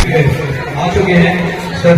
आ चुके हैं sir.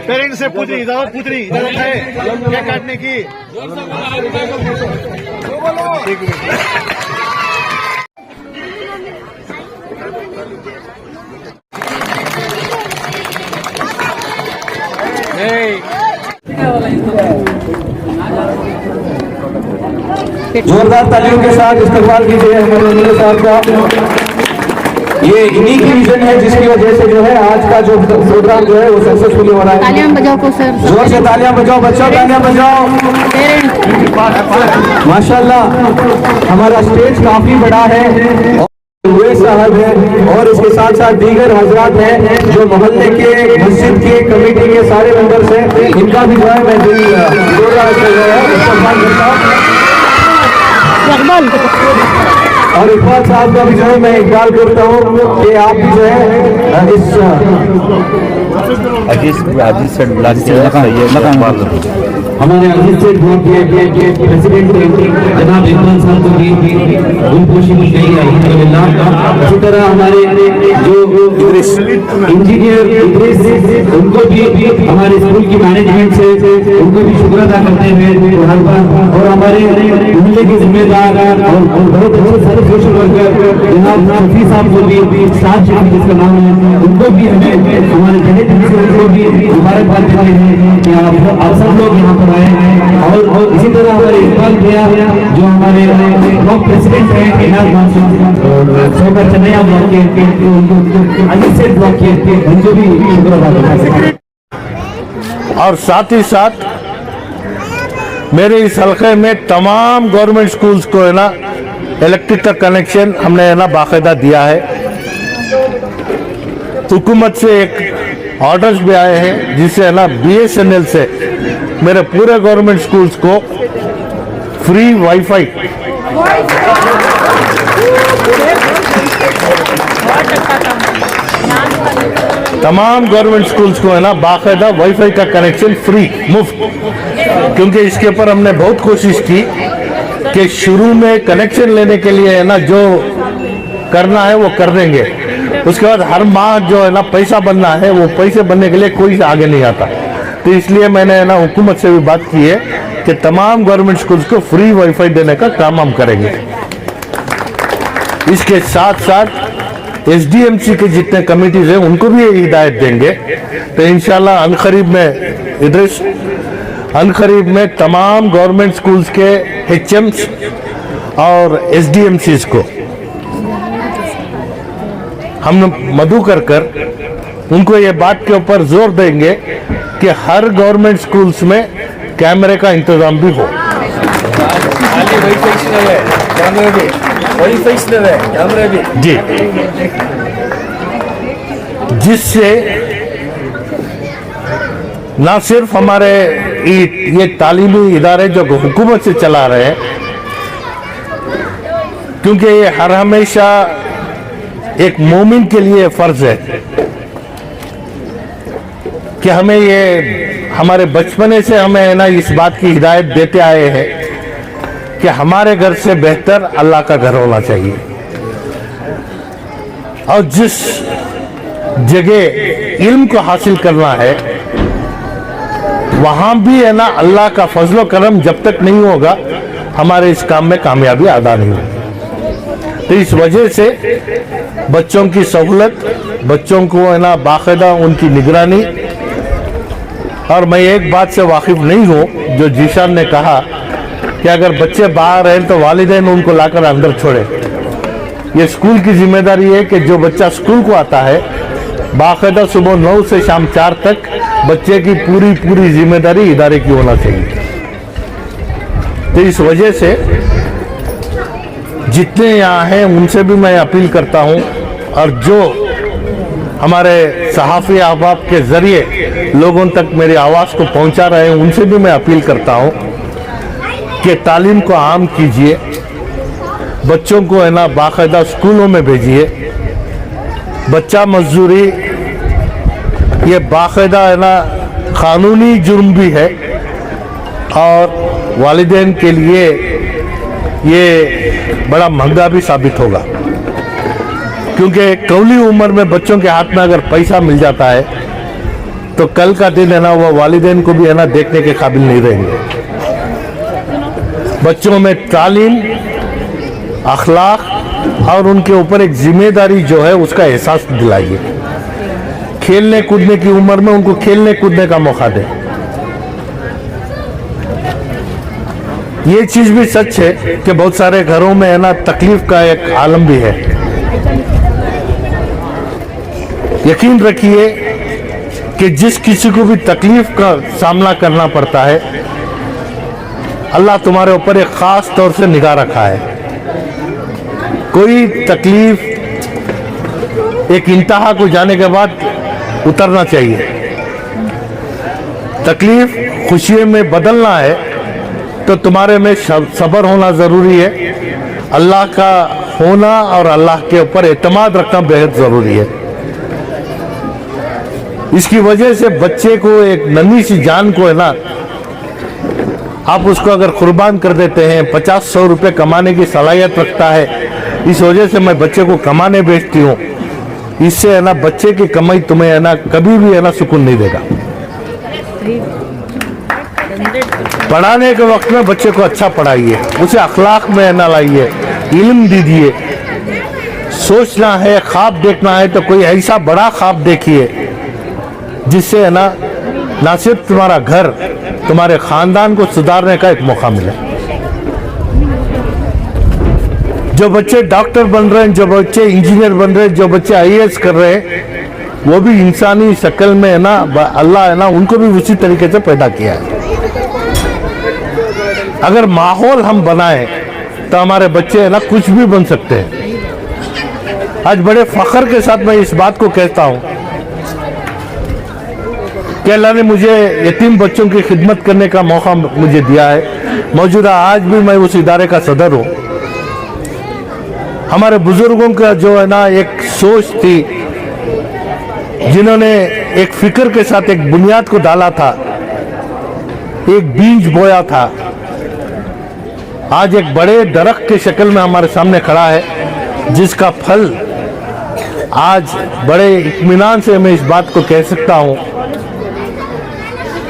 Parents से पूछ रही इजाजत है क्या काटने की। जोरदार तालियों के साथ इस्तकबाल कीजिए हमारे एमएलए साहब का। ये इन्हीं की विजन है जिसकी वजह से जो है आज का जो प्रोग्राम जो है वो सक्सेसफुली हो रहा है। तालियां बजाओ को सर, जोर से तालियां बजाओ बच्चों, तालियां बजाओ। माशाल्लाह हमारा स्टेज काफी बड़ा है। साहब है और इसके साथ साथ दीगर हजरात हैं जो मोहल्ले के मस्जिद के कमेटी के सारे मेंबर्स हैं। इनका भी जो है मैं जोरदार इस्तेमाल करता हूँ और इकबाल साहब का भी जो है मैं इकबाल करता हूँ कि आप भी जो है हमारे अजीज से प्रेसिडेंट जनाब इकबाल साहब को भी गुलपोशी मिल गई है अल्हम्दुलिल्लाह। इसी तरह हमारे जो इंजीनियर इद्रिस उनको भी हमारे स्कूल की मैनेजमेंट से उनको भी शुक्र अदा करते हुए और हमारे मोहल्ले के जिम्मेदार और बहुत अच्छे सारे सोशल वर्कर जनाब शफी साहब को भी साथ जिसका नाम है उनको भी हमें हमारे उनको भी मुबारकबाद देते हैं कि आप सब लोग यहाँ पर आए हैं। और इसी तरह हमारे इकबाल भैया जो हमारे ब्लॉक प्रेसिडेंट हैं चन्नैया ब्लॉक के अजीत सेठ ब्लॉक के उनको भी शुक्र अदा करते हैं। और साथ ही साथ मेरे इस हल्के में तमाम गवर्नमेंट स्कूल्स को है ना इलेक्ट्रिक का कनेक्शन हमने है ना बाकायदा दिया है। हुकूमत से एक ऑर्डर्स भी आए हैं जिससे है ना BSNL से मेरे पूरे गवर्नमेंट स्कूल्स को फ्री वाईफाई तमाम गवर्नमेंट स्कूल्स को है ना बाकायदा वाईफाई का कनेक्शन फ्री मुफ्त। क्योंकि इसके ऊपर हमने बहुत कोशिश की कि शुरू में कनेक्शन लेने के लिए है ना जो करना है वो कर देंगे, उसके बाद हर माह जो है ना पैसा बनना है वो पैसे बनने के लिए कोई आगे नहीं आता। तो इसलिए मैंने है ना हुकूमत से भी बात की है कि तमाम गवर्नमेंट स्कूल्स को फ्री वाईफाई देने का काम हम करेंगे। इसके साथ साथ एसडीएमसी के जितने कमिटीज हैं उनको भी ये हिदायत देंगे। तो इंशाल्लाह अनकरीब में तमाम गवर्नमेंट स्कूल्स के एचएम्स और एसडीएमसीज को हम मधु कर उनको ये बात के ऊपर जोर देंगे कि हर गवर्नमेंट स्कूल्स में कैमरे का इंतजाम भी हो। जी, जिससे ना सिर्फ हमारे ये तालीमी इदारे जो हुकूमत से चला रहे हैं, क्योंकि ये हर हमेशा एक मोमिन के लिए फर्ज है कि हमें ये हमारे बचपने से हमें ना इस बात की हिदायत देते आए हैं कि हमारे घर से बेहतर अल्लाह का घर होना चाहिए। और जिस जगह इल्म को हासिल करना है वहां भी है ना अल्लाह का फजलो करम जब तक नहीं होगा हमारे इस काम में कामयाबी अदा नहीं होगी। तो इस वजह से बच्चों की सहूलत, बच्चों को है ना बाकायदा उनकी निगरानी। और मैं एक बात से वाकिफ नहीं हूं जो जीशान ने कहा कि अगर बच्चे बाहर हैं तो वालिदैन उनको लाकर अंदर छोड़े। ये स्कूल की जिम्मेदारी है कि जो बच्चा स्कूल को आता है बाकायदा सुबह 9 से शाम 4 तक बच्चे की पूरी जिम्मेदारी इदारे की होना चाहिए। तो इस वजह से जितने यहाँ हैं उनसे भी मैं अपील करता हूँ, और जो हमारे सहाफ़ी अहबाब के जरिए लोगों तक मेरी आवाज़ को पहुँचा रहे हैं उनसे भी मैं अपील करता हूँ कि तालीम को आम कीजिए, बच्चों को है ना बाकायदा स्कूलों में भेजिए। बच्चा मजदूरी ये बाकायदा है ना कानूनी जुर्म भी है और वालिदैन के लिए ये बड़ा महंगा भी साबित होगा, क्योंकि कौली उम्र में बच्चों के हाथ में अगर पैसा मिल जाता है तो कल का दिन है ना वो वालिदैन को भी है ना देखने के काबिल नहीं रहेंगे। बच्चों में तालीम, अखलाक और उनके ऊपर एक जिम्मेदारी जो है उसका एहसास दिलाइए। खेलने कूदने की उम्र में उनको खेलने कूदने का मौका दें। ये चीज भी सच है कि बहुत सारे घरों में है ना तकलीफ का एक आलम भी है। यकीन रखिए कि जिस किसी को भी तकलीफ का सामना करना पड़ता है अल्लाह तुम्हारे ऊपर एक खास तौर से निगाह रखा है। कोई तकलीफ एक इंतहा को जाने के बाद उतरना चाहिए। तकलीफ खुशी में बदलना है तो तुम्हारे में सब्र होना जरूरी है। अल्लाह का होना और अल्लाह के ऊपर एतमाद रखना बेहद जरूरी है। इसकी वजह से बच्चे को एक नन्ही सी जान को है ना आप उसको अगर कुर्बान कर देते हैं, 50-100 रुपए कमाने की सलाहियत रखता है, इस वजह से मैं बच्चे को कमाने भेजती हूँ। इससे है ना बच्चे की कमाई तुम्हें है ना कभी भी है ना सुकून नहीं देगा। पढ़ाने के वक्त में बच्चे को अच्छा पढ़ाइए, उसे अखलाक में है ना लाइए, इल्म दीजिए। सोचना है, ख्वाब देखना है तो कोई ऐसा बड़ा ख्वाब देखिए जिससे है ना सिर्फ तुम्हारा घर, तुम्हारे खानदान को सुधारने का एक मौका मिले। जो बच्चे डॉक्टर बन रहे हैं, जो बच्चे इंजीनियर बन रहे हैं, जो बच्चे आईएएस कर रहे हैं, वो भी इंसानी शक्ल में है ना अल्लाह है ना उनको भी उसी तरीके से पैदा किया है। अगर माहौल हम बनाएं तो हमारे बच्चे है ना कुछ भी बन सकते हैं। आज बड़े फख्र के साथ मैं इस बात को कहता हूं कि अल्लाह ने मुझे यतीम बच्चों की खिदमत करने का मौका मुझे दिया है। मौजूदा आज भी मैं उस इदारे का सदर हूँ। हमारे बुजुर्गों का जो है ना एक सोच थी, जिन्होंने एक फिक्र के साथ एक बुनियाद को डाला था, एक बीज बोया था, आज एक बड़े दरख्त के शक्ल में हमारे सामने खड़ा है, जिसका फल आज बड़े इत्मीनान से मैं इस बात को कह सकता हूं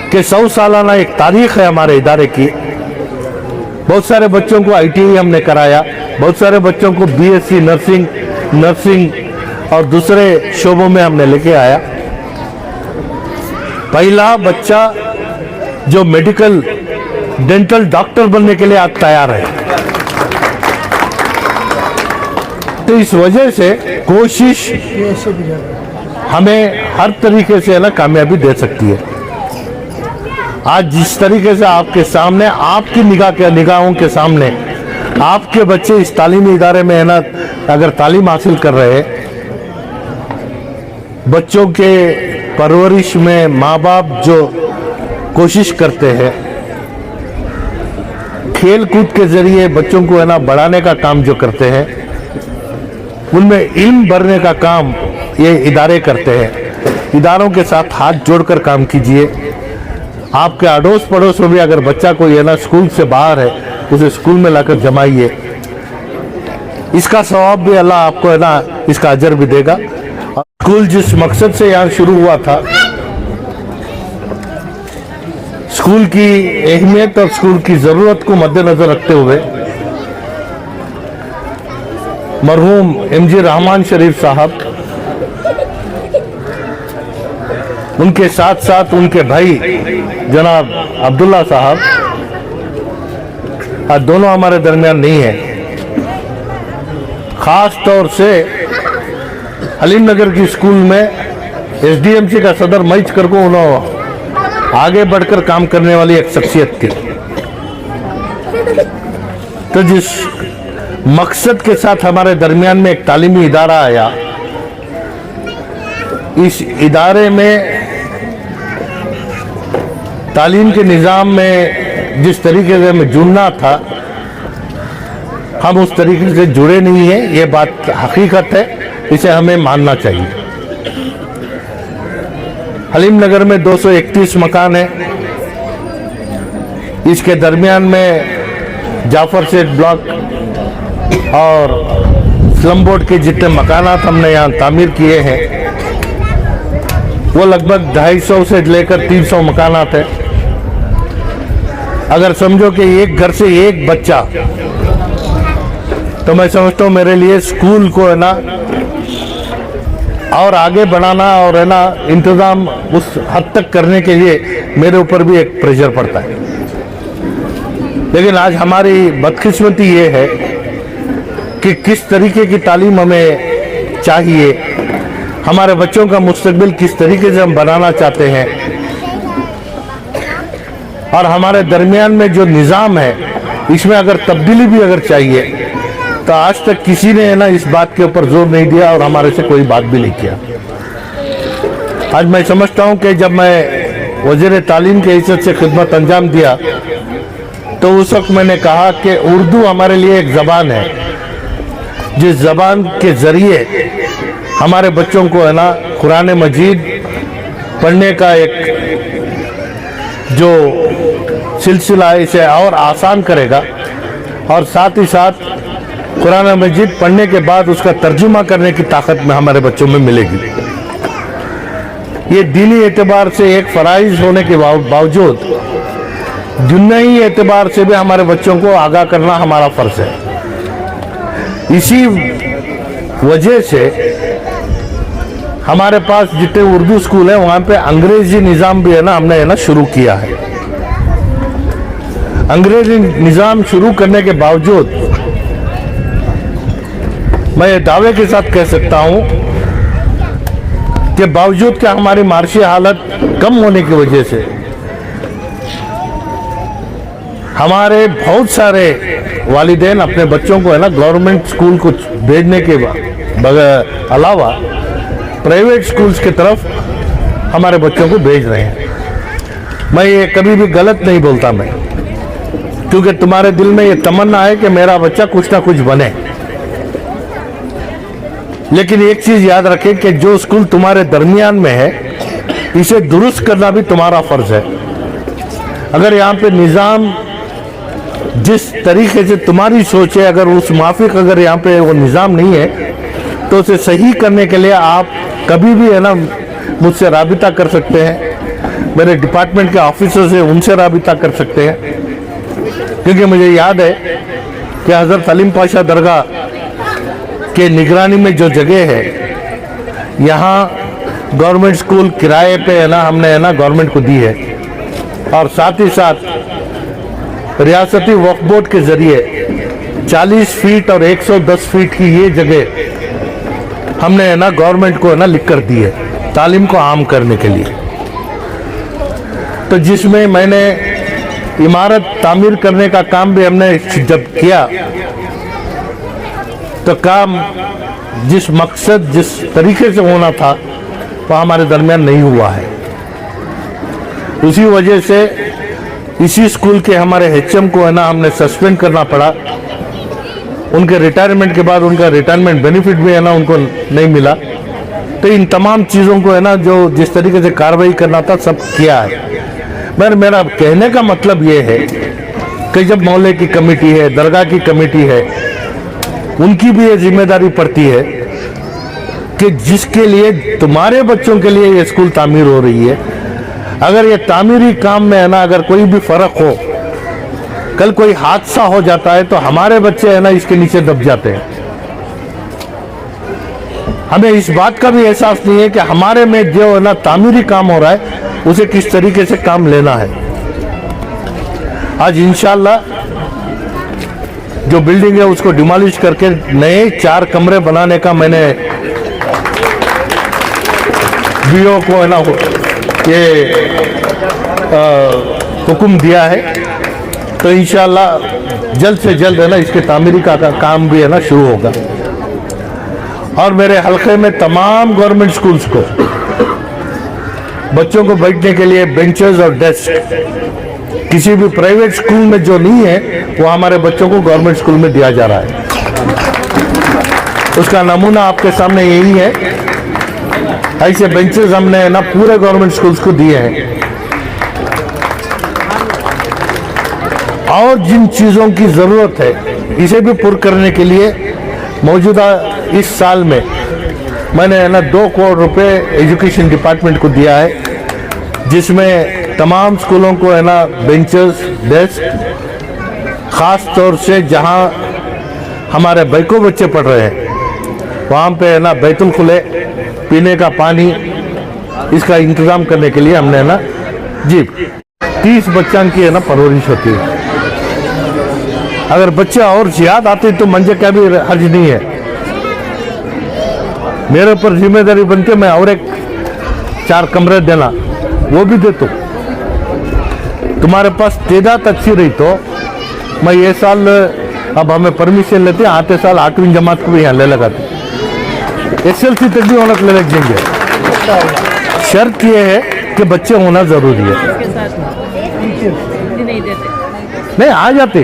कि 100 सालाना एक तारीख है हमारे इदारे की। बहुत सारे बच्चों को आईटीआई हमने कराया, बहुत सारे बच्चों को बीएससी नर्सिंग और दूसरे शोबों में हमने लेके आया। पहला बच्चा जो मेडिकल डेंटल डॉक्टर बनने के लिए आज तैयार है। तो इस वजह से कोशिश हमें हर तरीके से ना कामयाबी दे सकती है। आज जिस तरीके से आपके सामने, आपकी निगाहों के सामने आपके बच्चे इस तालीमी इदारे में है ना अगर तालीम हासिल कर रहे हैं, बच्चों के परवरिश में माँ बाप जो कोशिश करते हैं, खेल कूद के जरिए बच्चों को है ना बढ़ाने का काम जो करते हैं, उनमें इल्म भरने का काम ये इदारे करते हैं। इदारों के साथ हाथ जोड़कर काम कीजिए। आपके अड़ोस पड़ोस में भी अगर बच्चा कोई है ना स्कूल से बाहर है, उसे स्कूल में लाकर जमाइए। इसका सवाब भी अल्लाह आपको है ना इसका अजर भी देगा। स्कूल जिस मकसद से यहाँ शुरू हुआ था, स्कूल की अहमियत और स्कूल की जरूरत को मद्देनजर रखते हुए मरहूम MG रहमान शरीफ साहब, उनके साथ साथ उनके भाई जनाब अब्दुल्ला साहब आज दोनों हमारे दरमियान नहीं है। खास तौर से हलीम नगर की स्कूल में SDMC का सदर मैच करके उन्होंने आगे बढ़कर काम करने वाली एक शख्सियत थी। तो जिस मकसद के साथ हमारे दरमियान में एक तालीमी इदारा आया, इस इदारे में तालीम के निज़ाम में जिस तरीके से हमें जुड़ना था, हम उस तरीके से जुड़े नहीं हैं। ये बात हकीकत है, इसे हमें मानना चाहिए। हलीम नगर में 231 मकान है। इसके दरमियान में जाफर सेठ ब्लॉक और स्लम बोर्ड के जितने मकानात हमने यहाँ तामीर किए हैं, वो लगभग 250 से लेकर 300 मकानात है। अगर समझो कि एक घर से एक बच्चा, तो मैं समझता हूँ मेरे लिए स्कूल को है ना और आगे बढ़ाना और है ना इंतज़ाम उस हद तक करने के लिए मेरे ऊपर भी एक प्रेशर पड़ता है। लेकिन आज हमारी बदकिस्मती ये है कि किस तरीके की तालीम हमें चाहिए, हमारे बच्चों का मुस्तकबिल किस तरीके से हम बनाना चाहते हैं, और हमारे दरमियान में जो निज़ाम है इसमें अगर तब्दीली भी अगर चाहिए, तो आज तक किसी ने है ना इस बात के ऊपर जोर नहीं दिया और हमारे से कोई बात भी नहीं किया। आज मैं समझता हूं कि जब मैं वज़ीर तालीम के हिस्से से खिदमत अंजाम दिया, तो उस वक्त मैंने कहा कि उर्दू हमारे लिए एक ज़बान है, जिस ज़बान के ज़रिए हमारे बच्चों को है ना कुरान मजीद पढ़ने का एक जो सिलसिला है इसे और आसान करेगा, और साथ ही साथ कुरान मजीद पढ़ने के बाद उसका तर्जुमा करने की ताकत में हमारे बच्चों में मिलेगी। ये दीनी एतबार से एक फ़राइज़ होने के बावजूद दुनियाई एतबार से भी हमारे बच्चों को आगाह करना हमारा फ़र्ज़ है। इसी वजह से हमारे पास जितने उर्दू स्कूल हैं वहाँ पे अंग्रेजी निज़ाम भी है ना हमने है ना शुरू किया है। अंग्रेजी निज़ाम शुरू करने के बावजूद मैं ये दावे के साथ कह सकता हूँ कि बावजूद कि हमारी माशी हालत कम होने की वजह से हमारे बहुत सारे वालिदैन अपने बच्चों को है ना गवर्नमेंट स्कूल को भेजने के अलावा प्राइवेट स्कूल्स की तरफ हमारे बच्चों को भेज रहे हैं। मैं ये कभी भी गलत नहीं बोलता मैं, क्योंकि तुम्हारे दिल में ये तमन्ना है कि मेरा बच्चा कुछ ना कुछ बने। लेकिन एक चीज याद रखें कि जो स्कूल तुम्हारे दरमियान में है, इसे दुरुस्त करना भी तुम्हारा फर्ज है। अगर यहाँ पे निज़ाम जिस तरीके से तुम्हारी सोच है, अगर उस माफिक अगर यहाँ पे वो निज़ाम नहीं है, तो उसे सही करने के लिए आप कभी भी है ना मुझसे राबिता कर सकते हैं, मेरे डिपार्टमेंट के ऑफिसर से उनसे राबिता कर सकते हैं। क्योंकि मुझे याद है कि हज़रत सलीम पाशा दरगाह के निगरानी में जो जगह है यहाँ गवर्नमेंट स्कूल किराए पे है ना हमने है ना गवर्नमेंट को दी है, और साथ ही साथ रियासती वक्फ बोर्ड के जरिए 40 फीट और 110 फीट की ये जगह हमने है ना गवर्नमेंट को है ना लिख कर दी है तालीम को आम करने के लिए। तो जिसमें मैंने इमारत तामीर करने का काम भी हमने जब किया तो काम जिस मकसद जिस तरीके से होना था वह हमारे दरमियान नहीं हुआ है। उसी वजह से इसी स्कूल के हमारे एचएम को है ना हमने सस्पेंड करना पड़ा। उनके रिटायरमेंट के बाद उनका रिटायरमेंट बेनिफिट भी है ना उनको नहीं मिला। तो इन तमाम चीज़ों को है ना जो जिस तरीके से कार्रवाई करना था सब किया है। मेरा कहने का मतलब ये है कि जब मोहल्ले की कमेटी है, दरगाह की कमेटी है, उनकी भी ये जिम्मेदारी पड़ती है कि जिसके लिए तुम्हारे बच्चों के लिए ये स्कूल तामीर हो रही है, अगर ये तामीरी काम में है ना अगर कोई भी फर्क हो, कल कोई हादसा हो जाता है तो हमारे बच्चे है ना इसके नीचे दब जाते हैं। हमें इस बात का भी एहसास नहीं है कि हमारे में जो है ना तामीरी काम हो रहा है उसे किस तरीके से काम लेना है। आज इंशाल्लाह जो बिल्डिंग है उसको डिमोलिश करके नए 4 कमरे बनाने का मैंने बीओ को है ना ये हुक्म दिया है। तो इंशाल्लाह जल्द से जल्द है ना इसके तामीरी का काम भी है ना शुरू होगा। और मेरे हल्के में तमाम गवर्नमेंट स्कूल्स को बच्चों को बैठने के लिए बेंचेस और डेस्क किसी भी प्राइवेट स्कूल में जो नहीं है वो हमारे बच्चों को गवर्नमेंट स्कूल में दिया जा रहा है। उसका नमूना आपके सामने यही है। ऐसे बेंचेस हमने है ना पूरे गवर्नमेंट स्कूल्स को दिए हैं। और जिन चीज़ों की ज़रूरत है इसे भी पूरा करने के लिए मौजूदा इस साल में मैंने है ना 2 करोड़ रुपए एजुकेशन डिपार्टमेंट को दिया है, जिसमें तमाम स्कूलों को है ना बेंचेस, डेस्क, ख़ास तौर से जहां हमारे बैको बच्चे पढ़ रहे हैं वहाँ पे है ना बैतुल खुले पीने का पानी इसका इंतज़ाम करने के लिए हमने है ना जी 30 बच्चों की है ना परवरिश होती है। अगर बच्चे और ज़्यादा आते तो मंजे का भी हर्ज नहीं है। मेरे ऊपर जिम्मेदारी बनती है मैं और एक 4 कमरे देना वो भी दे तो तुम्हारे पास तादाद अच्छी रही तो मैं ये साल अब हमें परमिशन लेते हैं, आते साल 8वीं जमात को भी यहाँ ले लगाते, SLC तक भी होना ले देंगे। शर्त ये है कि बच्चे होना जरूरी है। नहीं आ जाते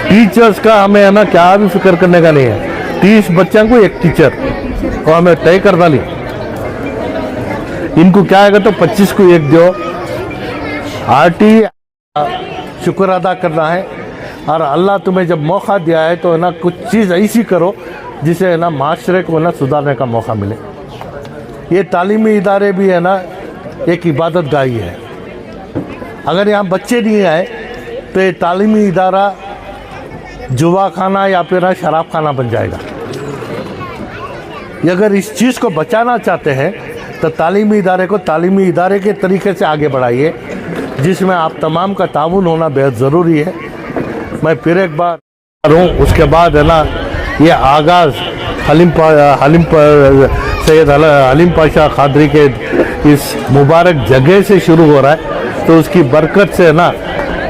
टीचर्स का हमें है ना क्या भी फिक्र करने का नहीं है। 30 बच्चों को एक टीचर और हमें तय कर डाली। इनको क्या है तो 25 को एक दो आरटी शुक्र अदा करना है। और अल्लाह तुम्हें जब मौका दिया है तो है ना कुछ चीज़ ऐसी करो जिसे है ना माशरे को ना सुधारने का मौका मिले। ये तालीमी इदारे भी है ना एक इबादत गाही है। अगर यहाँ बच्चे नहीं आए तो ये तालीमी इदारा जुआ खाना या फिर शराब खाना बन जाएगा। ये अगर इस चीज़ को बचाना चाहते हैं तो तालीमी इदारे को तालीमी इदारे के तरीके से आगे बढ़ाइए, जिसमें आप तमाम का ताउन होना बेहद ज़रूरी है। मैं फिर एक बार हूँ, उसके बाद है ना ये आगाज़ सैयद हलीम पाशा खादरी के इस मुबारक जगह से शुरू हो रहा है। तो उसकी बरकत से ना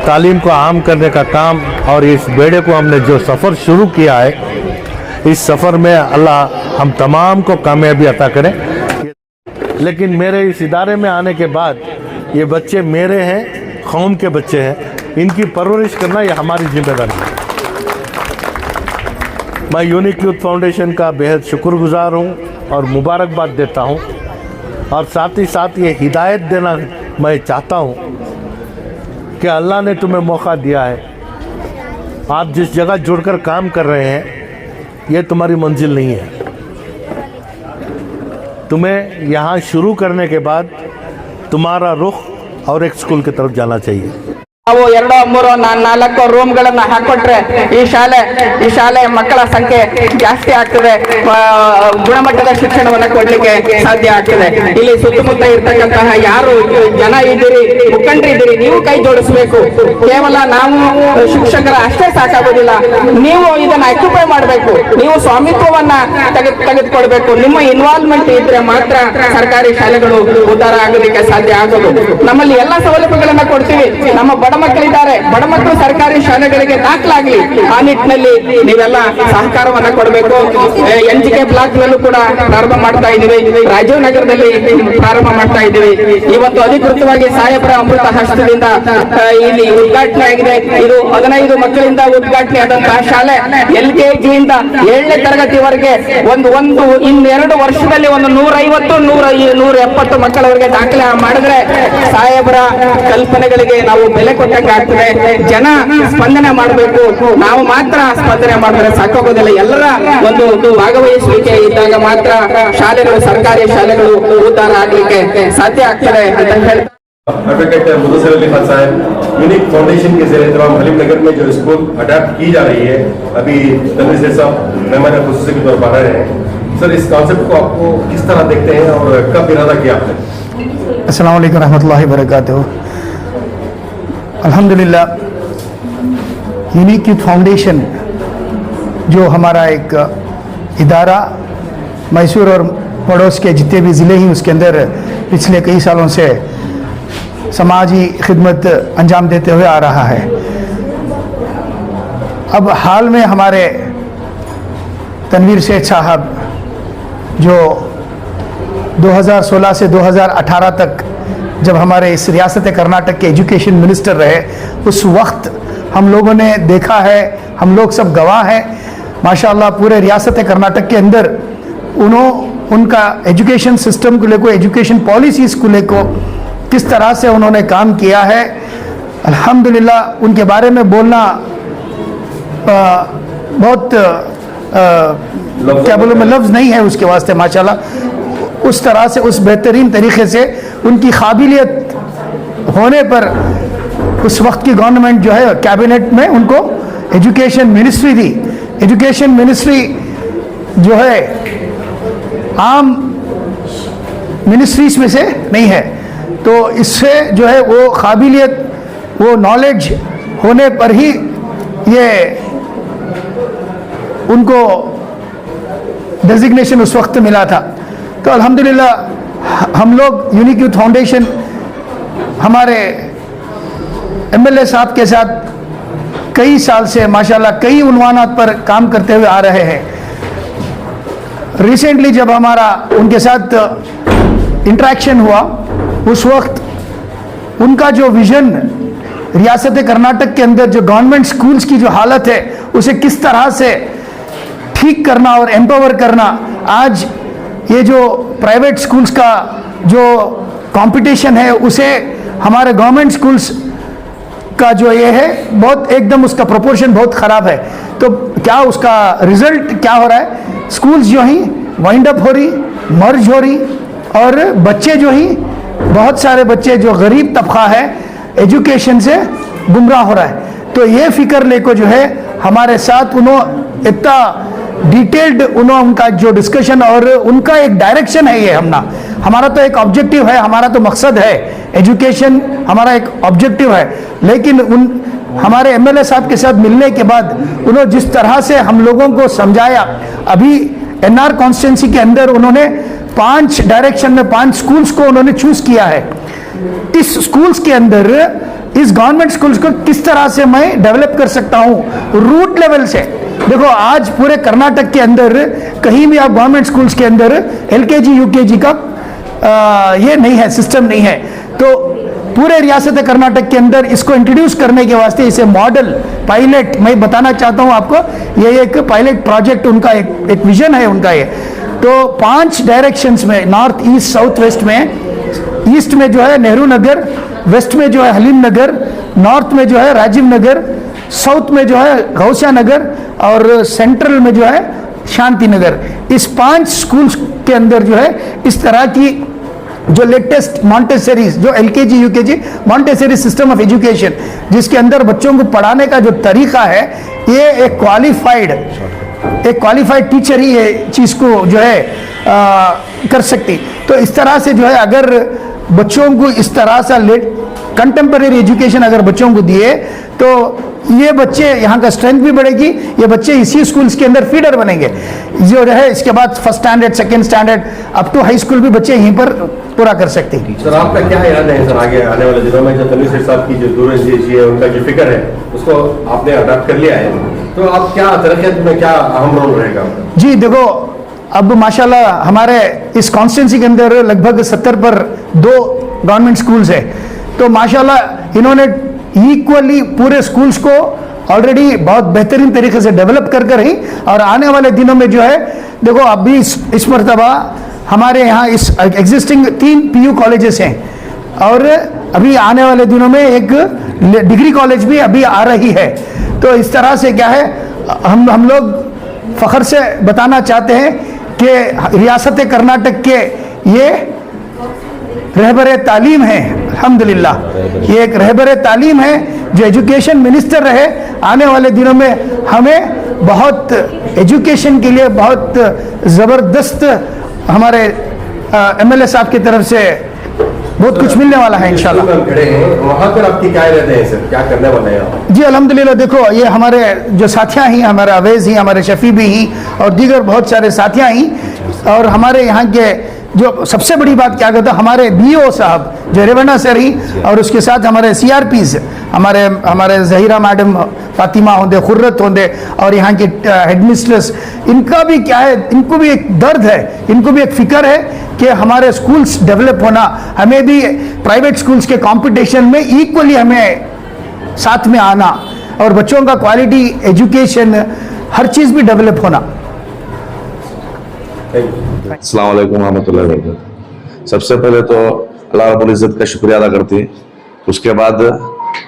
तालीम को आम करने का काम और इस बेड़े को हमने जो सफ़र शुरू किया है, इस सफ़र में अल्लाह हम तमाम को कामयाबी अता करें। लेकिन मेरे इस इदारे में आने के बाद ये बच्चे मेरे हैं, कौम के बच्चे हैं, इनकी परवरिश करना ये हमारी जिम्मेदारी है। मैं यूनिक यूथ फाउंडेशन का बेहद शुक्रगुजार हूँ और मुबारकबाद देता हूँ। और साथ ही साथ ये हिदायत देना मैं चाहता हूँ कि अल्लाह ने तुम्हें मौका दिया है, आप जिस जगह जुड़कर काम कर रहे हैं ये तुम्हारी मंजिल नहीं है। तुम्हें यहाँ शुरू करने के बाद तुम्हारा रुख और एक स्कूल की तरफ जाना चाहिए। ನಾವು 2-3 4 ರೂಮ್ಗಳನ್ನ ಹಾಕೊಟ್ರೆ ಈ ಶಾಲೆ ಮಕ್ಕಳ ಸಂಖ್ಯೆ ಜಾಸ್ತಿ ಆಗ್ತದೆ, ಗುಣಮಟ್ಟದ ಶಿಕ್ಷಣವನ್ನು ಕೊಡ್ಲಿಕ್ಕೆ ಸಾಧ್ಯ ಆಗ್ತದೆ. ಇಲ್ಲಿ ಸುತ್ತಮುತ್ತ ಇರ್ತಕ್ಕಂತಹ ಯಾರು ಜನ ಇದ್ದೀರಿ, ಮುಖಂಡರಿದ್ದೀರಿ, ನೀವು ಕೈ ಜೋಡಿಸಬೇಕು. ಕೇವಲ ನಾವು ಶಿಕ್ಷಕರ ಅಷ್ಟೇ ಸಾಕಾಗೋದಿಲ್ಲ, ನೀವು ಇದನ್ನ ಆಕ್ಯುಪೈ ಮಾಡಬೇಕು, ನೀವು ಸ್ವಾಮಿತ್ವವನ್ನ ತೆಗೆದುಕೊಳ್ಬೇಕು. ನಿಮ್ಮ ಇನ್ವಾಲ್ವ್ಮೆಂಟ್ ಇದ್ರೆ ಮಾತ್ರ ಸರ್ಕಾರಿ ಶಾಲೆಗಳು ಉದ್ಧಾರ ಆಗೋದಕ್ಕೆ ಸಾಧ್ಯ ಆಗೋದು. ನಮ್ಮಲ್ಲಿ ಎಲ್ಲ ಸೌಲಭ್ಯಗಳನ್ನ ಕೊಡ್ತೀವಿ, ನಮ್ಮ ಬಡ ಮಕ್ಕಳಿದ್ದಾರೆ, ಬಡ ಮಕ್ಕಳು ಸರ್ಕಾರಿ ಶಾಲೆಗಳಿಗೆ ದಾಖಲಾಗ್ಲಿ, ಆ ನಿಟ್ಟಿನಲ್ಲಿ ನೀವೆಲ್ಲ ಸಹಕಾರವನ್ನ ಕೊಡಬೇಕು. NGK ಬ್ಲಾಕ್ ನಲ್ಲೂ ಕೂಡ ಪ್ರಾರಂಭ ಮಾಡ್ತಾ ಇದ್ದೀವಿ, ರಾಜೀವ್ ನಗರದಲ್ಲಿ ಪ್ರಾರಂಭ ಮಾಡ್ತಾ ಇದ್ದೀವಿ. ಇವತ್ತು ಅಧಿಕೃತವಾಗಿ ಸಾಹೇಬರ ಅಮೃತ ಹಸ್ತದಿಂದ ಇಲ್ಲಿ ಉದ್ಘಾಟನೆ ಆಗಿದೆ. ಇದು 15 ಮಕ್ಕಳಿಂದ ಉದ್ಘಾಟನೆ ಆದಂತಹ ಶಾಲೆ LKG ಇಂದ 7ನೇ ತರಗತಿವರೆಗೆ ಇನ್ನೆರಡು ವರ್ಷದಲ್ಲಿ 150-170 ಮಕ್ಕಳವರೆಗೆ ದಾಖಲೆ ಮಾಡಿದ್ರೆ ಸಾಹೇಬರ ಕಲ್ಪನೆಗಳಿಗೆ ನಾವು ಬೆಲೆ ಕೊಟ್ಟಂಗೆ ಆಗ್ತದೆ. ಜನ ಸ್ಪಂದನೆ ಮಾಡಬೇಕು, ನಾವು ಮಾತ್ರ ಸ್ಪಂದನೆ ಮಾಡಿದ್ರೆ ಸಾಕಾಗೋದಿಲ್ಲ. ಎಲ್ಲರ ಒಂದು ಭಾಗವಹಿಸುವಿಕೆ ಇದ್ದಾಗ ಮಾತ್ರ ಶಾಲೆಗಳು, ಸರ್ಕಾರಿ ಶಾಲೆಗಳು ಉದ್ಧಾರ ಆಗ್ಲಿಕ್ಕೆ ಸಾಧ್ಯ ಆಗ್ತದೆ ಅಂತ ಹೇಳ್ತಾರೆ. एडवोकेट मुदस्सिर अली खान साहब, यूनिक फाउंडेशन के ज़ेर इंतज़ाम हलीम नगर में जो स्कूल अडैप्ट की जा रही है, अभी तनवीर साहब मेहमान खुसूसी के तौर पर आ रहे हैं। सर, इस कॉन्सेप्ट को आपको किस तरह देखते हैं और कब इरादा किया आपने? अस्सलाम वालेकुम रहमतुल्लाहि व बरकातुहू। अल्हम्दुलिल्लाह, यूनिक यूथ फाउंडेशन जो हमारा एक इदारा मैसूर और पड़ोस के जितने भी ज़िले हैं उसके अंदर पिछले कई सालों से समाजी खिदमत अंजाम देते हुए आ रहा है। अब हाल में हमारे तनवीर सेठ साहब जो 2016 से 2018 तक जब हमारे इस रियासत कर्नाटक के एजुकेशन मिनिस्टर रहे, उस वक्त हम लोगों ने देखा है, हम लोग सब गवाह हैं, माशाअल्लाह पूरे रियासत कर्नाटक के अंदर उनका एजुकेशन सिस्टम को लेकर, एजुकेशन पॉलिसीज़ को लेकर किस तरह से उन्होंने काम किया है। अल्हम्दुलिल्लाह, उनके बारे में बोलना बहुत क्या बोलूँ मैं, लफ्ज़ नहीं है उसके वास्ते। माशाअल्लाह उस तरह से, उस बेहतरीन तरीके से उनकी काबिलियत होने पर उस वक्त की गवर्नमेंट जो है कैबिनेट में उनको एजुकेशन मिनिस्ट्री दी। एजुकेशन मिनिस्ट्री जो है आम मिनिस्ट्रीज में से नहीं है, तो इससे जो है वो काबिलियत, वो नॉलेज होने पर ही ये उनको डेजिग्नेशन उस वक्त मिला था। तो अल्हम्दुलिल्लाह हम लोग यूनिक यूथ फाउंडेशन हमारे MLA साहब के साथ कई साल से माशाल्लाह कई उन्वानात पर काम करते हुए आ रहे हैं। रिसेंटली जब हमारा उनके साथ इंटरेक्शन हुआ, उस वक्त उनका जो विज़न रियासत कर्नाटक के अंदर जो गवर्नमेंट स्कूल्स की जो हालत है उसे किस तरह से ठीक करना और एम्पावर करना, आज ये जो प्राइवेट स्कूल्स का जो कंपटीशन है उसे हमारे गवर्नमेंट स्कूल्स का जो ये है बहुत एकदम उसका प्रोपोर्शन बहुत ख़राब है। तो क्या उसका रिज़ल्ट क्या हो रहा है, स्कूल्स जो ही वाइंड अप हो रही, मर्ज हो रही, और बच्चे जो ही बहुत सारे बच्चे जो गरीब तबका है एजुकेशन से गुमराह हो रहा है। तो ये फ़िक्र लेकर जो है हमारे साथ उन्होंने इतना डिटेल्ड उनका जो डिस्कशन और उनका एक डायरेक्शन है, ये हमारा तो एक ऑब्जेक्टिव है, हमारा तो मकसद है, एजुकेशन हमारा एक ऑब्जेक्टिव है। लेकिन हमारे MLA साहब के साथ मिलने के बाद उन्होंने जिस तरह से हम लोगों को समझाया, अभी NR कॉन्स्टिट्यूंसी के अंदर उन्होंने 5 डायरेक्शन में 5 स्कूल्स को उन्होंने चूज़ किया है। इस स्कूल्स के अंदर इस गवर्नमेंट स्कूल्स को किस तरह से मैं डेवलप कर सकता हूँ रूट लेवल से। देखो आज पूरे कर्नाटक के अंदर कहीं भी आप गवर्नमेंट स्कूल्स के अंदर LKG UKG का ये नहीं है, सिस्टम नहीं है। तो पूरे रियासत कर्नाटक के अंदर इसको इंट्रोड्यूस करने के वास्ते इसे मॉडल पायलट मैं बताना चाहता हूँ आपको, ये एक पायलट प्रोजेक्ट उनका एक विजन है उनका ये। तो 5 डायरेक्शंस में, नॉर्थ ईस्ट साउथ वेस्ट में, ईस्ट में जो है नेहरू नगर, वेस्ट में जो है हलीम नगर, नॉर्थ में जो है राजीव नगर, साउथ में जो है गौसिया नगर और सेंट्रल में जो है शांति नगर। इस 5 स्कूल्स के अंदर जो है इस तरह की जो लेटेस्ट मॉन्टेसरीज, जो LKG UKG Montessori system of education, जिसके अंदर बच्चों को पढ़ाने का जो तरीका है, ये एक क्वालिफाइड टीचर ही है चीज़ को जो है कर सकती। तो इस तरह से जो है अगर बच्चों को इस तरह से कंटेम्परेरी एजुकेशन अगर बच्चों को दिए तो ये बच्चे, यहाँ का स्ट्रेंथ भी बढ़ेगी, ये बच्चे इसी स्कूल्स के अंदर फीडर बनेंगे जो है। इसके बाद first standard, second standard up to high school भी बच्चे यहीं पर पूरा कर सकते हैं। सर आपका क्या इरादा है सर आगे आने वाले दिनों में, जो तनवीर सेठ साहब की जो दूरंदेशी है, उनका जो फिक्र है, उसको आपने अडॉप्ट कर लिया है, तो आप क्या तरक्कियात में क्या अहम रोल रहेगा? जी देखो, अब माशाल्लाह हमारे इस कॉन्स्टिट्यूंसी के अंदर लगभग 70 पर 2 गवर्नमेंट स्कूल्स है। तो माशाल्लाह इन्होंने इक्वली पूरे स्कूल्स को ऑलरेडी बहुत बेहतरीन तरीके से डेवलप कर ही, और आने वाले दिनों में जो है देखो अभी इस मरतबा हमारे यहाँ इस एग्जिस्टिंग 3 PU कॉलेजेस हैं, और अभी आने वाले दिनों में एक डिग्री कॉलेज भी अभी आ रही है। तो इस तरह से क्या है, हम लोग फख्र से बताना चाहते हैं कि रियासत कर्नाटक के ये रहबर तालीम है, अल्हम्दुलिल्लाह ये एक रहबर तालीम है जो एजुकेशन मिनिस्टर रहे। आने वाले दिनों में हमें बहुत एजुकेशन के लिए बहुत ज़बरदस्त हमारे MLA साहब की तरफ से बहुत कुछ मिलने वाला है इंशाल्लाह। खड़े हैं वहाँ पर आपकी क्या रहते हैं सर, क्या करने वाले हैं आप? जी अल्हम्दुलिल्लाह, देखो ये हमारे जो साथियाँ ही, हमारे अवैज़ ही, हमारे शफी भी ही, और दीगर बहुत सारे साथियाँ ही, और हमारे यहाँ के जो सबसे बड़ी बात क्या कहते हैं, हमारे BO साहब जो रेवन्ना सर ही, और उसके साथ हमारे CRPs, हमारे जहीरा मैडम, फातिमा होंदे, खुर्रत होंदे, और यहाँ के हेडमिस्ट्रेस, इनका भी क्या है, इनको भी एक दर्द है, इनको भी एक फिक्र है कि हमारे स्कूल्स डेवलप होना, हमें भी प्राइवेट स्कूल्स के कंपटीशन में इक्वली हमें साथ में आना, और बच्चों का क्वालिटी एजुकेशन हर चीज़ भी डेवलप होना। अस्सलाम वालेकुम रहमतुल्लाहि व बरकातहू। सबसे पहले तो अल्लाह रब्बुल इज़्ज़त का शुक्रिया अदा करती हैं, उसके बाद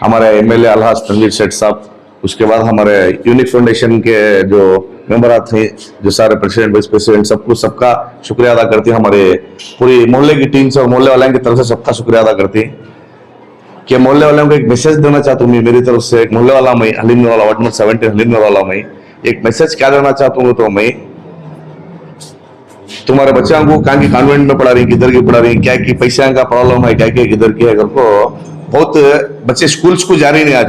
हमारे MLA अलहाज तनवीर सेठ साहब, उसके बाद हमारे यूनिक फाउंडेशन के जो मेंबर थे, जो सारे प्रेसिडेंट, वाइस प्रेसिडेंट, सबका शुक्रिया अदा करती है। हमारे पूरी मोहल्ले की टीम से और मोहल्ले वालों की तरफ से सबका शुक्रिया अदा करती है कि मोहल्ले वालों को एक मैसेज देना चाहता हूँ मेरी तरफ से। एक मोहल्ले वाला मैं हलीम वाला वार्ड नंबर 70 हलीम वाला मैं एक मैसेज क्या देना चाहता हूँ, तो मैं तुम्हारे बच्चों को कहाँ की कॉन्वेंट में पढ़ा रही, किधर की पढ़ा रही, क्या की पैसा का प्रॉब्लम है, क्या किधर की है, अगर को बहुत बच्चे स्कूल्स को जा रही नहीं। आज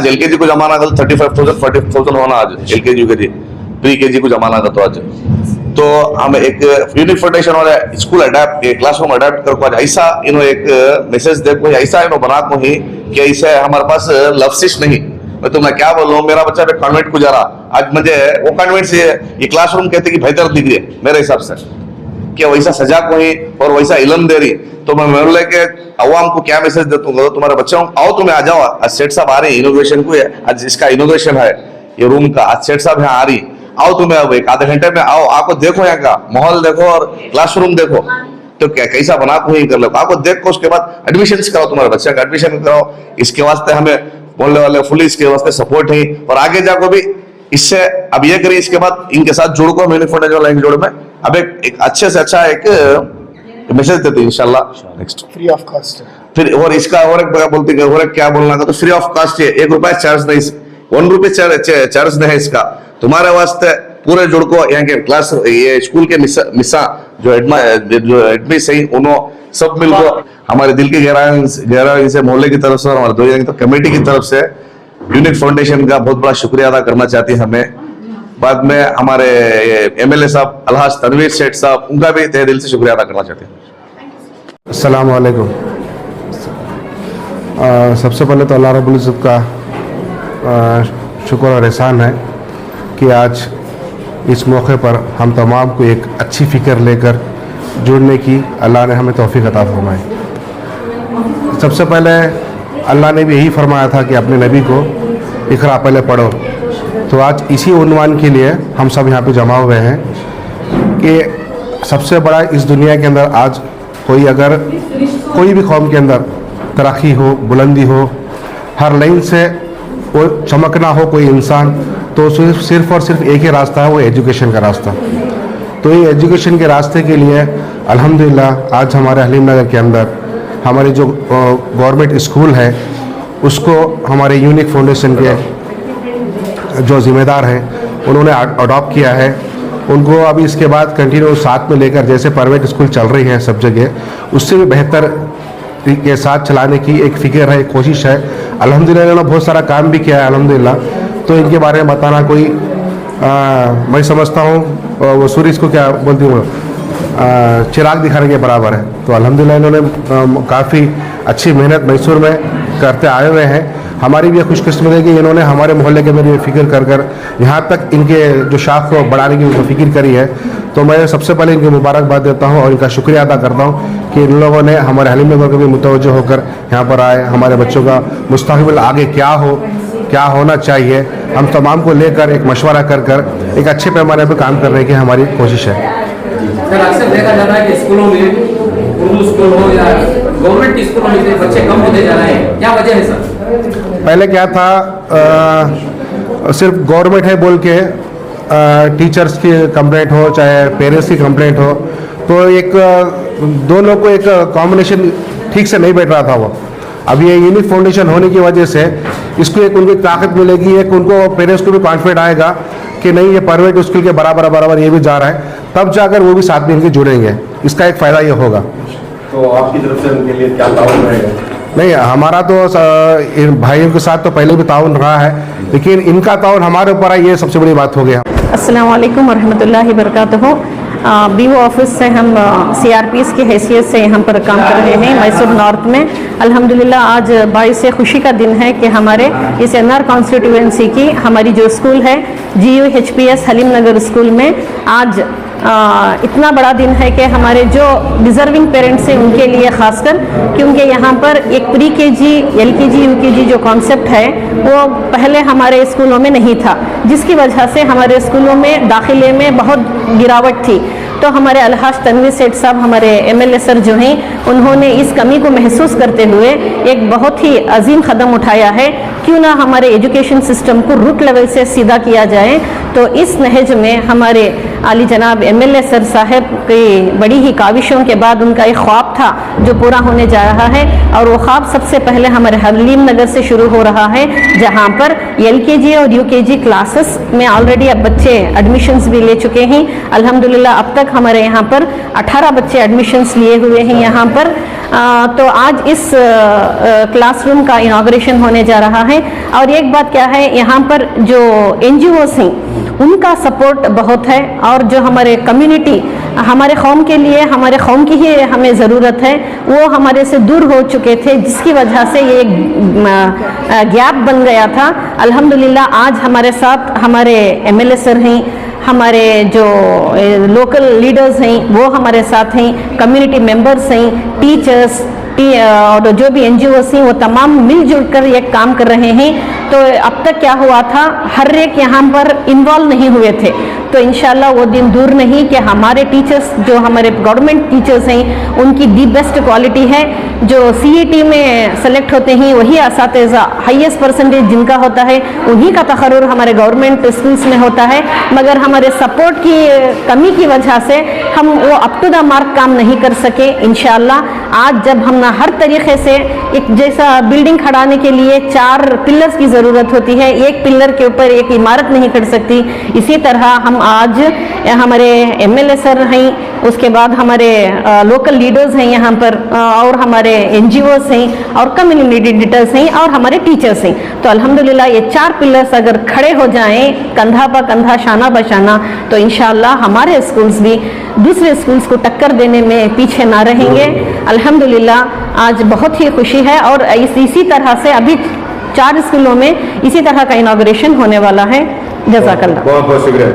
LKG को जमाना का 35,000 40,000 होना, आज LKG UKG प्री-KG को जमाना का। तो आज तो हम एक यूनिक फाउंडेशन वाले स्कूल अडेप्ट, क्लासरूम अडेप्ट कर को आज ऐसा इन्हों एक मैसेज देखो, ऐसा इन्हों बना को ही कि ऐसे हमारे पास लफ्सिश नहीं। मैं तुम्हें क्या बोल रहा हूँ, मेरा बच्चा कॉन्वेंट को जा रहा, आज मुझे वो कॉन्वेंट से ये क्लासरूम कहते कि बेहतर दिख रही है मेरे हिसाब से, कि वैसा सजा को ही और वैसा इल्म दे रही। तो मैं मोहल्ले के अवाम को क्या मैसेज देता हूँ, तुम्हारे बच्चों आओ, तुम्हें आ जाओ, आज सेठ साहब आ रहे हैं इनोग्रेशन को, आज इसका इनोग्रेशन है ये रूम का, आज सेठ साहब यहाँ आ रही, आओ तुम्हें अब एक आधे घंटे में आओ, आपको देखो यहाँ का माहौल देखो और क्लासरूम देखो, तो क्या कैसा बना को ही कर लो, आपको देख को उसके बाद एडमिशन कराओ, तुम्हारे बच्चे का एडमिशन कराओ। इसके वास्ते हमें बोलने वाले फुल इसके वास्ते सपोर्ट है, और आगे जाकर भी इससे अब ये करिए, इसके बाद इनके साथ जुड़ को मैंने फाउंडेशन वाला जोड़ में अब एक अच्छे से अच्छा एक मैसेज देते हैं इंशाल्लाह। नेक्स्ट फ्री ऑफ कॉस्ट, फिर और इसका और एक बोलते हैं, और एक क्या बोलना का, तो फ्री ऑफ कॉस्ट है, 1 रुपया चार्ज नहीं, 1 रुपये चार्ज नहीं है इसका, तुम्हारे वास्ते पूरे जुड़ को यहाँ के क्लास ये स्कूल के मिसा जो एडमी सही उन्होंने सब मिलकर हमारे दिल की गहराई से मोहल्ले की तरफ से और हमारे दो कमेटी की तरफ से यूनिक फाउंडेशन का बहुत बड़ा शुक्रिया अदा करना चाहती है हमें। बाद में हमारे MLA साहब अलहाज तनवीर सेठ साहब, उनका भी तहे दिल से शुक्रिया अदा करना चाहते हैं। अस्सलाम वालेकुम। सबसे पहले तो अल्लाह रब्बुल इज़्ज़त का शुक्र और एहसान है कि आज इस मौके पर हम तमाम को एक अच्छी फ़िक्र लेकर जुड़ने की अल्लाह ने हमें तौफीक अता फरमाई। सबसे पहले अल्लाह ने भी यही फरमाया था कि अपने नबी को इक़रा पहले पढ़ो, तो आज इसी उन्वान के लिए हम सब यहाँ पे जमा हुए हैं कि सबसे बड़ा इस दुनिया के अंदर आज कोई भी कौम के अंदर तरक्की हो, बुलंदी हो, हर लाइन से वो चमकना हो कोई इंसान, तो सिर्फ और सिर्फ एक ही रास्ता है, वो एजुकेशन का रास्ता। तो ये एजुकेशन के रास्ते के लिए अल्हम्दुलिल्लाह आज हमारे हलीम नगर के अंदर हमारे जो गवर्नमेंट स्कूल है उसको हमारे यूनिक फाउंडेशन के जो ज़िम्मेदार हैं उन्होंने अडॉप्ट किया है। उनको अभी इसके बाद कंटिन्यू साथ में लेकर जैसे प्राइवेट स्कूल चल रही है सब जगह उससे भी बेहतर के साथ चलाने की एक फ़िक्र है, एक कोशिश है। अल्हम्दुलिल्लाह इन्होंने बहुत सारा काम भी किया है अल्हम्दुलिल्लाह। तो इनके बारे में बताना कोई मैं समझता हूँ वो सूरज को क्या बोलती हूँ चिराग दिखाने के बराबर है। तो अल्हम्दुलिल्लाह इन्होंने काफ़ी अच्छी मेहनत मैसूर में करते आए हुए हैं। हमारी भी ये खुशकिस्मत है कि इन्होंने हमारे मोहल्ले के मेरे फिक्र कर कर यहाँ तक इनके जो शाख को बढ़ाने की फिक्र करी है। तो मैं सबसे पहले इनकी मुबारकबाद देता हूँ और इनका शुक्रिया अदा करता हूँ कि इन लोगों ने हमारे हलीम नगर को भी मुतवज्जो होकर यहाँ पर आए। हमारे बच्चों का मुस्तक़बिल आगे क्या हो, क्या होना चाहिए, हम तमाम को लेकर एक मशवरा कर कर एक अच्छे पैमाने पर काम करने की हमारी कोशिश है। सर अक्सर देखा जाता है कि स्कूलों में उर्दू स्कूल हो या गवर्नमेंट स्कूलों में बच्चे कम होते जा रहे हैं, क्या वजह है सर? पहले क्या था सिर्फ गवर्नमेंट है बोल के टीचर्स की कंप्लेंट हो चाहे पेरेंट्स की कंप्लेंट हो तो एक दोनों को एक कॉम्बिनेशन ठीक से नहीं बैठ रहा था वो। अब ये यूनिक फाउंडेशन होने की वजह से इसको एक उनकी ताकत मिलेगी, एक उनको पेरेंट्स को भी कॉन्फिडेंट आएगा कि नहीं ये प्राइवेट स्कूल के बराबर ये भी जा रहा है, तब जाकर वो भी साथ में इनके जुड़ेंगे। इसका एक फ़ायदा ये होगा। तो आपकी तरफ से उनके लिए क्या ताउन रहेगा? नहीं हमारा तो इन भाइयों के साथ तो पहले भी ताउन रहा है, लेकिन इनका ताउन हमारे ऊपर है, ये सबसे बड़ी बात हो गया। अस्सलाम वालेकुम वरहमतुल्लाहि वबरकातुहू। बीओ ऑफिस से हम सीआरपीएस की हैसियत से यहाँ पर काम कर रहे हैं मैसूर नॉर्थ में। अल्हम्दुलिल्लाह आज बाइस से खुशी का दिन है कि हमारे इस एनआर कॉन्स्टिट्यूएंसी की हमारी जो स्कूल है GUHPS हलीम नगर स्कूल में आज इतना बड़ा दिन है कि हमारे जो डिज़र्विंग पेरेंट्स हैं उनके लिए खासकर, क्योंकि यहाँ पर एक प्री KG LKG UKG जो कॉन्सेप्ट है वो पहले हमारे स्कूलों में नहीं था, जिसकी वजह से हमारे स्कूलों में दाखिले में बहुत गिरावट थी। तो हमारे अलहाज तनवीर सेठ साहब हमारे MLA सर जो हैं उन्होंने इस कमी को महसूस करते हुए एक बहुत ही अजीम कदम उठाया है, क्यों ना हमारे एजुकेशन सिस्टम को रूट लेवल से सीधा किया जाए। तो इस नहज में हमारे आली जनाब MLA सर साहब की बड़ी ही काविशों के बाद उनका एक ख्वाब था जो पूरा होने जा रहा है, और वो ख्वाब सबसे पहले हमारे हलीम नगर से शुरू हो रहा है, जहाँ पर LKG और UKG क्लासेस में ऑलरेडी अब बच्चे एडमिशन्स भी ले चुके हैं। अल्हम्दुलिल्लाह अब तक हमारे यहाँ पर 18 बच्चे एडमिशन्स लिए हुए हैं यहाँ पर। तो आज इस क्लासरूम का इनॉग्रेशन होने जा रहा है। और एक बात क्या है, यहाँ पर जो NGOs हैं उनका सपोर्ट बहुत है, और जो हमारे कम्युनिटी हमारे कौम के लिए हमारे कौम की ही हमें ज़रूरत है वो हमारे से दूर हो चुके थे, जिसकी वजह से ये गैप बन गया था। अल्हम्दुलिल्लाह आज हमारे साथ हमारे MLA सर हैं, हमारे जो लोकल लीडर्स हैं वो हमारे साथ हैं, कम्युनिटी मेंबर्स हैं, टीचर्स और जो भी NGOs हैं वो तमाम मिलजुल कर ये काम कर रहे हैं। तो अब तक क्या हुआ था, हर एक यहाँ पर इन्वॉल्व नहीं हुए थे। तो इंशाल्लाह वो दिन दूर नहीं कि हमारे टीचर्स जो हमारे गवर्नमेंट टीचर्स हैं उनकी दी बेस्ट क्वालिटी है। जो CET में सेलेक्ट होते हैं वही असातिज़ा हाईएस्ट परसेंटेज जिनका होता है उन्हीं का तखर्रुर हमारे गवर्नमेंट स्कूल्स में होता है, मगर हमारे सपोर्ट की कमी की वजह से हम वो अप टू द मार्क काम नहीं कर सके। इंशाल्लाह आज जब हम हर तरीके से एक जैसा बिल्डिंग खड़ाने के लिए 4 पिलर्स की ज़रूरत होती है, एक पिलर के ऊपर एक इमारत नहीं खड़ सकती, इसी तरह हम आज हमारे MLA सर हैं, उसके बाद हमारे लोकल लीडर्स हैं यहाँ पर, और हमारे NGOs हैं और कम्युनिटी लीडर्स हैं और हमारे टीचर्स हैं। तो अल्हम्दुलिल्लाह ये 4 पिलर्स अगर खड़े हो जाएं कंधा पर कंधा शाना बशाना तो इंशाल्लाह हमारे स्कूल्स भी दूसरे स्कूल्स को टक्कर देने में पीछे ना रहेंगे। अल्हम्दुलिल्लाह आज बहुत ही खुशी है, और इसी तरह से अभी 4 स्कूलों में इसी तरह का इनॉग्रेशन होने वाला है। जज़ाकल्लाह। बहुत बहुत शुक्रिया।